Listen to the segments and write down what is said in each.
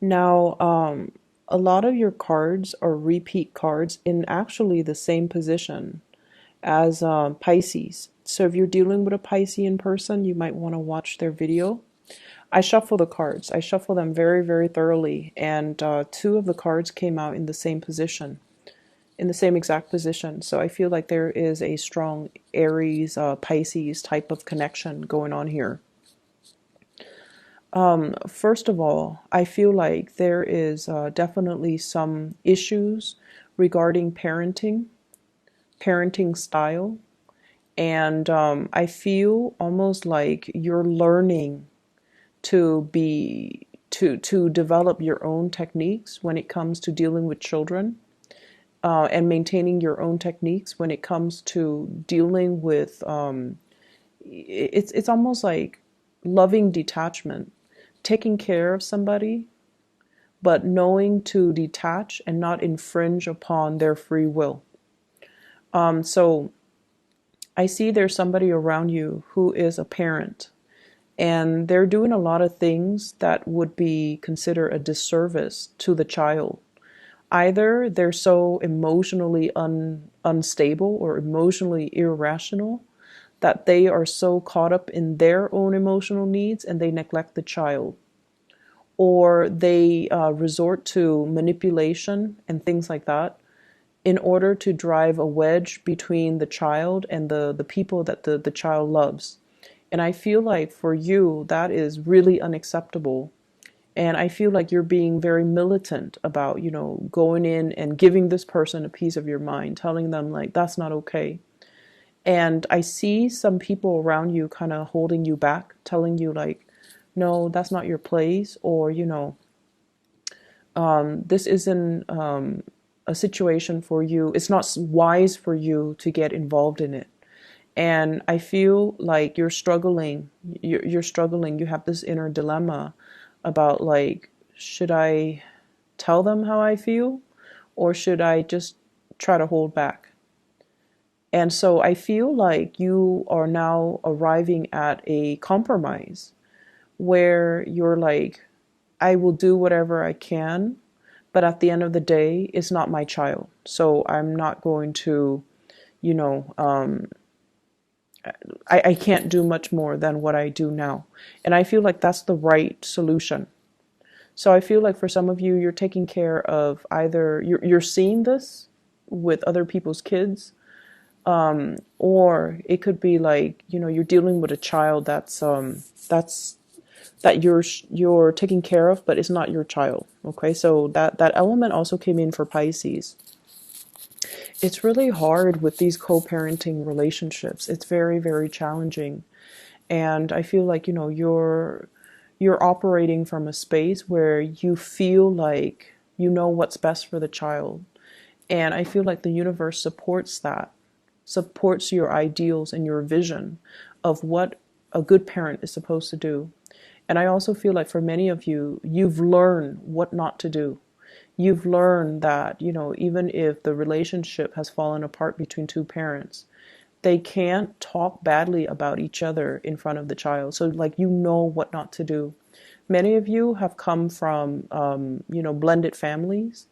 Now, a lot of your cards are repeat cards in actually the same position as Pisces. So if you're dealing with a Piscean person, you might want to watch their video. I shuffle the cards. I shuffle them very, very thoroughly, and two of the cards came out in the same position, in the same exact position. So I feel like there is a strong Aries, Pisces type of connection going on here. First of all, I feel like there is definitely some issues regarding parenting style, and I feel almost like you're learning to develop your own techniques when it comes to dealing with children, and maintaining your own techniques when it comes to dealing with it's almost like loving detachment, taking care of somebody, but knowing to detach and not infringe upon their free will. So I see there's somebody around you who is a parent, and they're doing a lot of things that would be considered a disservice to the child. Either they're so emotionally unstable or emotionally irrational that they are so caught up in their own emotional needs and they neglect the child, or they resort to manipulation and things like that in order to drive a wedge between the child and the people that the child loves. And I feel like for you, that is really unacceptable. And I feel like you're being very militant about, going in and giving this person a piece of your mind, telling them, like, that's not okay. And I see some people around you kind of holding you back, telling you, like, no, that's not your place, or, this isn't a situation for you. It's not wise for you to get involved in it. And I feel like you're struggling. You're struggling. You have this inner dilemma about, like, should I tell them how I feel, or should I just try to hold back? And so I feel like you are now arriving at a compromise where you're like, I will do whatever I can, but at the end of the day, it's not my child. So I'm not going to, you know, um, I can't do much more than what I do now. And I feel like that's the right solution. So I feel like for some of you, you're taking care of either you're seeing this with other people's kids, or it could be like, you're dealing with a child that's that you're taking care of, but it's not your child. Okay, so that element also came in for Pisces. It's really hard with these co-parenting relationships. It's very, very challenging. And I feel like, you're operating from a space where you feel like you know what's best for the child. And I feel like the universe supports that, supports your ideals and your vision of what a good parent is supposed to do. And I also feel like for many of you, you've learned what not to do. You've learned that, even if the relationship has fallen apart between two parents, they can't talk badly about each other in front of the child. So, like, what not to do. Many of you have come from, blended families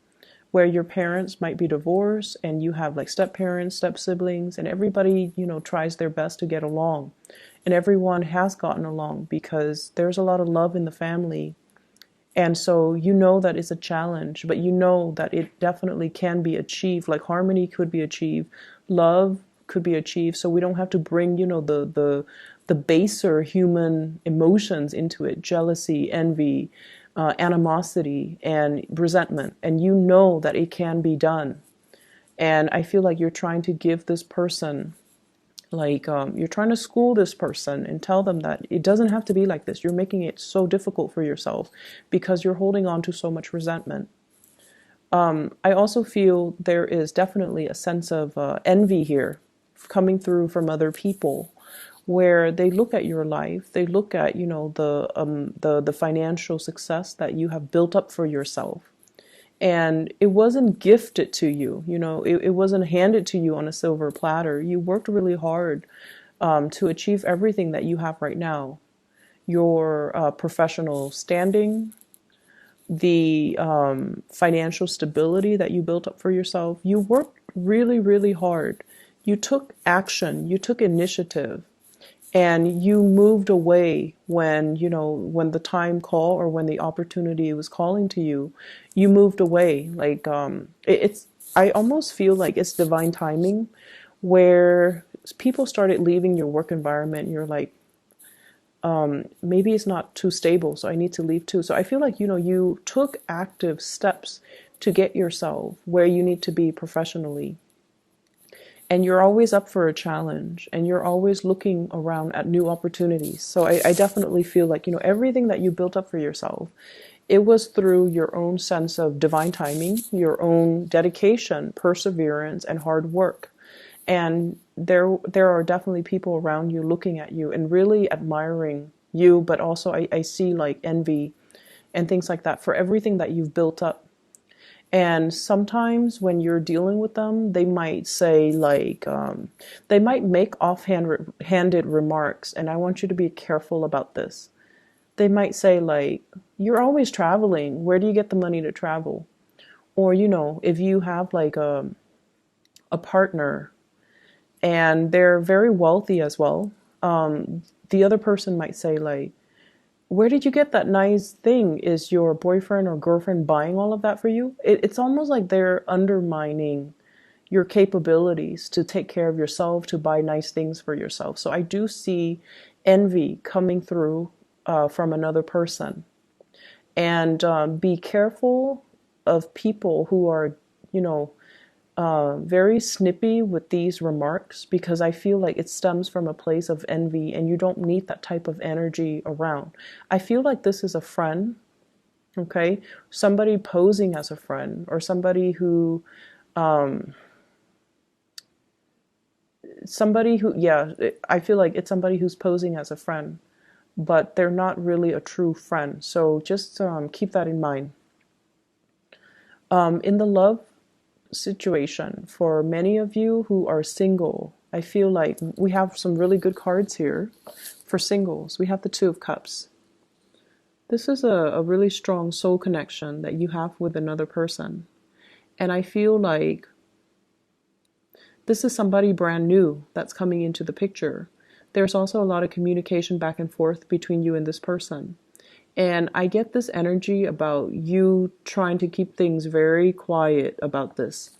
where your parents might be divorced and you have like step parents, step siblings, and everybody, tries their best to get along. And everyone has gotten along because there's a lot of love in the family. And so that it's a challenge, but that it definitely can be achieved. Like harmony could be achieved, love could be achieved. So we don't have to bring, the baser human emotions into it: jealousy, envy, animosity, and resentment. And that it can be done. And I feel like you're trying to give this person, like, you're trying to school this person and tell them that it doesn't have to be like this. You're making it so difficult for yourself because you're holding on to so much resentment. I also feel there is definitely a sense of envy here coming through from other people, where they look at your life, they look at, the financial success that you have built up for yourself, and it wasn't gifted to you. It wasn't handed to you on a silver platter. You worked really hard to achieve everything that you have right now. Your professional standing, the financial stability that you built up for yourself. You worked really, really hard. You took action, you took initiative, and you moved away when, when the time called or when the opportunity was calling to you. You moved away. Like, it's, I almost feel like it's divine timing where people started leaving your work environment. You're like, maybe it's not too stable, so I need to leave too. So I feel like, you took active steps to get yourself where you need to be professionally. And you're always up for a challenge, and you're always looking around at new opportunities. So I definitely feel like, everything that you built up for yourself, it was through your own sense of divine timing, your own dedication, perseverance, and hard work. And there are definitely people around you looking at you and really admiring you, but also I see like envy and things like that for everything that you've built up. And sometimes when you're dealing with them, they might say like, they might make offhanded remarks, and I want you to be careful about this. They might say like, you're always traveling. Where do you get the money to travel? Or, if you have like a partner and they're very wealthy as well, the other person might say like, where did you get that nice thing? Is your boyfriend or girlfriend buying all of that for you? It's almost like they're undermining your capabilities to take care of yourself, to buy nice things for yourself. So I do see envy coming through from another person. And be careful of people who are, very snippy with these remarks, because I feel like it stems from a place of envy and you don't need that type of energy around. I feel like this is a friend, okay? Somebody posing as a friend, or yeah, I feel like it's somebody who's posing as a friend, but they're not really a true friend. So just keep that in mind. In the love situation, for many of you who are single, I feel like we have some really good cards here for singles. We have the Two of Cups. This is a really strong soul connection that you have with another person. And I feel like this is somebody brand new that's coming into the picture. There's also a lot of communication back and forth between you and this person. And I get this energy about you trying to keep things very quiet about this.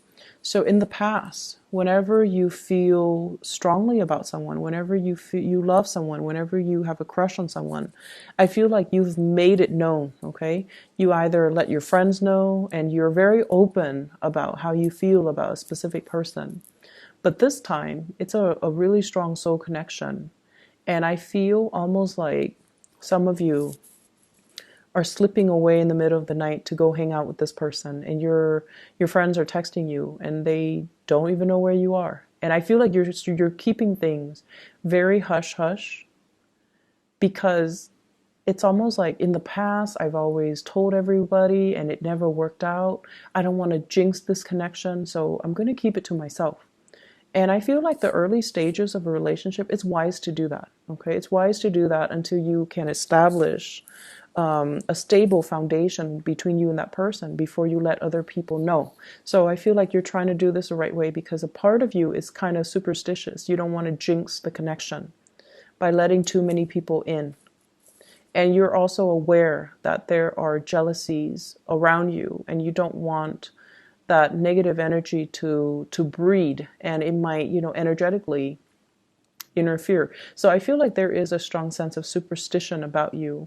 So in the past, whenever you feel strongly about someone, whenever you feel you love someone, whenever you have a crush on someone, I feel like you've made it known, okay? You either let your friends know, and you're very open about how you feel about a specific person. But this time, it's a really strong soul connection. And I feel almost like some of you are slipping away in the middle of the night to go hang out with this person, and your friends are texting you and they don't even know where you are. And I feel like you're keeping things very hush hush, because it's almost like in the past I've always told everybody and it never worked out. I don't want to jinx this connection, so I'm going to keep it to myself. And I feel like the early stages of a relationship, it's wise to do that. Okay, it's wise to do that until you can establish a stable foundation between you and that person before you let other people know. So I feel like you're trying to do this the right way, because a part of you is kind of superstitious. You don't want to jinx the connection by letting too many people in. And you're also aware that there are jealousies around you, and you don't want that negative energy to breed, and it might, energetically interfere. So I feel like there is a strong sense of superstition about you,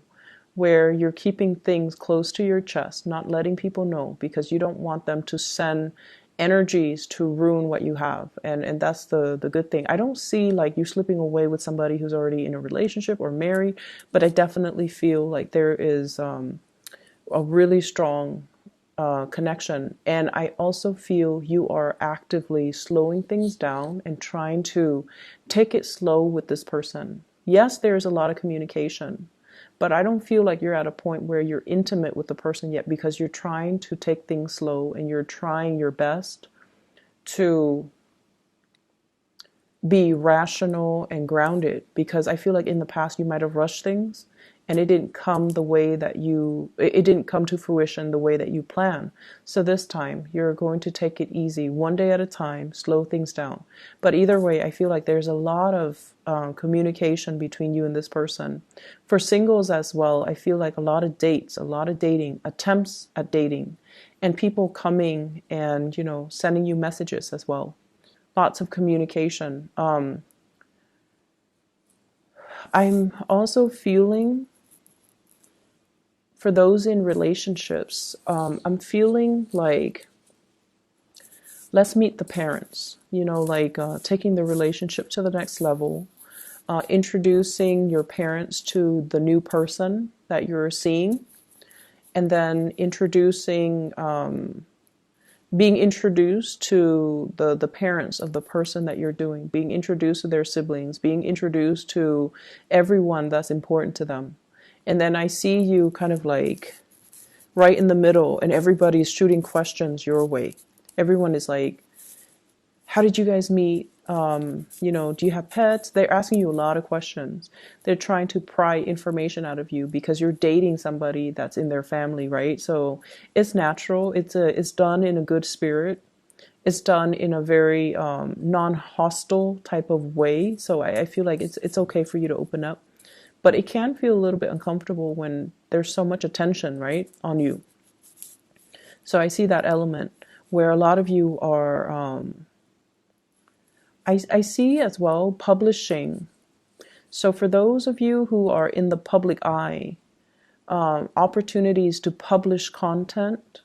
where you're keeping things close to your chest, not letting people know, because you don't want them to send energies to ruin what you have. And that's the good thing. I don't see like you slipping away with somebody who's already in a relationship or married, but I definitely feel like there is a really strong connection. And I also feel you are actively slowing things down and trying to take it slow with this person. Yes, there's a lot of communication, but I don't feel like you're at a point where you're intimate with the person yet, because you're trying to take things slow and you're trying your best to be rational and grounded. Because I feel like in the past you might have rushed things and it didn't come the way that it didn't come to fruition the way that you plan. So this time you're going to take it easy, one day at a time, slow things down. But either way, I feel like there's a lot of communication between you and this person. For singles as well, I feel like a lot of dates, a lot of dating, attempts at dating, and people coming and, sending you messages as well. Lots of communication. I'm also feeling, for those in relationships, I'm feeling like, let's meet the parents, like taking the relationship to the next level, introducing your parents to the new person that you're seeing, and then being introduced to the parents of the person that you're doing, being introduced to their siblings, being introduced to everyone that's important to them. And then I see you kind of like right in the middle, and everybody's shooting questions your way. Everyone is like, how did you guys meet? Do you have pets? They're asking you a lot of questions. They're trying to pry information out of you because you're dating somebody that's in their family, right? So it's natural. It's done in a good spirit. It's done in a very non-hostile type of way. So I feel like it's okay for you to open up. But it can feel a little bit uncomfortable when there's so much attention, right, on you. So I see that element where a lot of you are, I see as well publishing. So for those of you who are in the public eye, opportunities to publish content,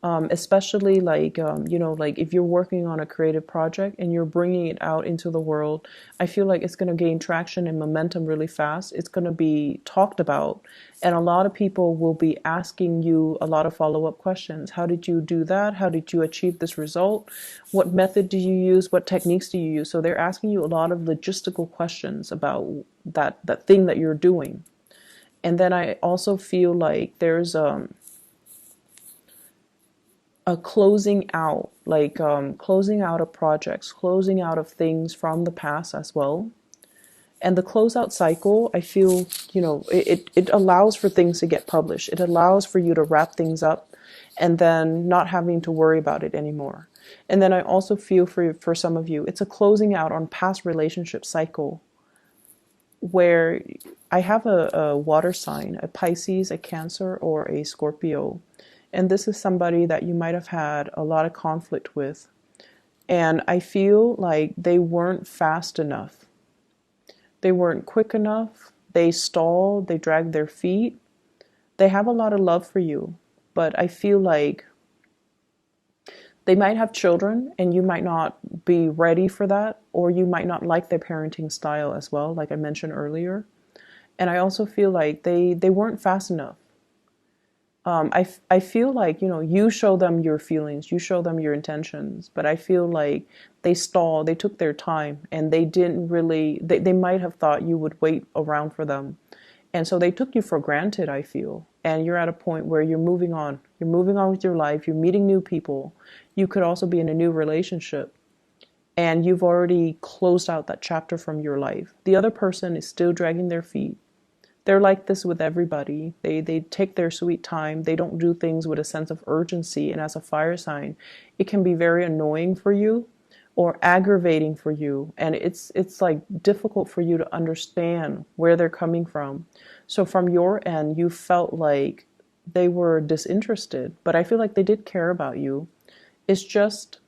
especially like, like if you're working on a creative project and you're bringing it out into the world, I feel like it's going to gain traction and momentum really fast. It's going to be talked about. And a lot of people will be asking you a lot of follow-up questions. How did you do that? How did you achieve this result? What method do you use? What techniques do you use? So they're asking you a lot of logistical questions about that thing that you're doing. And then I also feel like there's a closing out, like closing out of projects, closing out of things from the past as well. And the closeout cycle, I feel, it allows for things to get published. It allows for you to wrap things up and then not having to worry about it anymore. And then I also feel for some of you, it's a closing out on past relationship cycle where I have a water sign, a Pisces, a Cancer, or a Scorpio. And this is somebody that you might have had a lot of conflict with. And I feel like they weren't fast enough. They weren't quick enough. They stalled. They dragged their feet. They have a lot of love for you. But I feel like they might have children and you might not be ready for that. Or you might not like their parenting style as well, like I mentioned earlier. And I also feel like they weren't fast enough. I feel like, you show them your feelings, you show them your intentions, but I feel like they stalled, they took their time, and they didn't really, they might have thought you would wait around for them. And so they took you for granted, I feel. And you're at a point where you're moving on. You're moving on with your life, you're meeting new people. You could also be in a new relationship. And you've already closed out that chapter from your life. The other person is still dragging their feet. They're like this with everybody. They take their sweet time. They don't do things with a sense of urgency. And as a fire sign, it can be very annoying for you or aggravating for you. And it's like difficult for you to understand where they're coming from. So from your end, you felt like they were disinterested, but I feel like they did care about you. It's just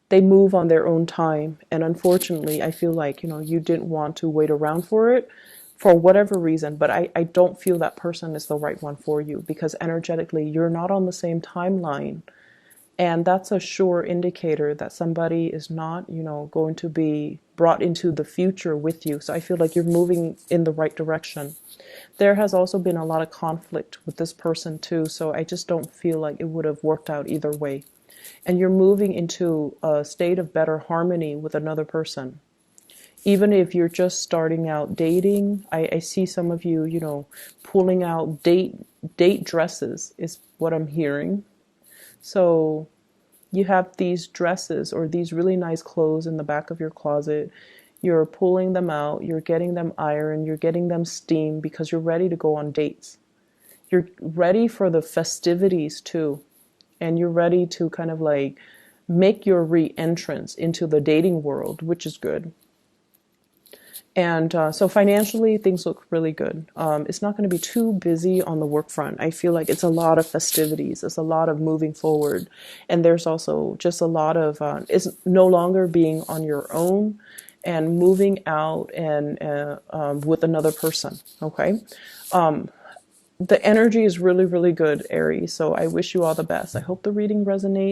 they move on their own time. And unfortunately, I feel like, you didn't want to wait around for it, for whatever reason, but I don't feel that person is the right one for you because energetically you're not on the same timeline. And that's a sure indicator that somebody is not, going to be brought into the future with you. So I feel like you're moving in the right direction. There has also been a lot of conflict with this person too. So I just don't feel like it would have worked out either way. And you're moving into a state of better harmony with another person. Even if you're just starting out dating, I see some of you, pulling out date dresses is what I'm hearing. So you have these dresses or these really nice clothes in the back of your closet. You're pulling them out, you're getting them iron, you're getting them steam because you're ready to go on dates. You're ready for the festivities too. And you're ready to kind of like make your re-entrance into the dating world, which is good. And so financially, things look really good. It's not going to be too busy on the work front. I feel like it's a lot of festivities. It's a lot of moving forward. And there's also just a lot of, it's no longer being on your own and moving out and with another person, okay? The energy is really, really good, Aries. So I wish you all the best. I hope the reading resonates.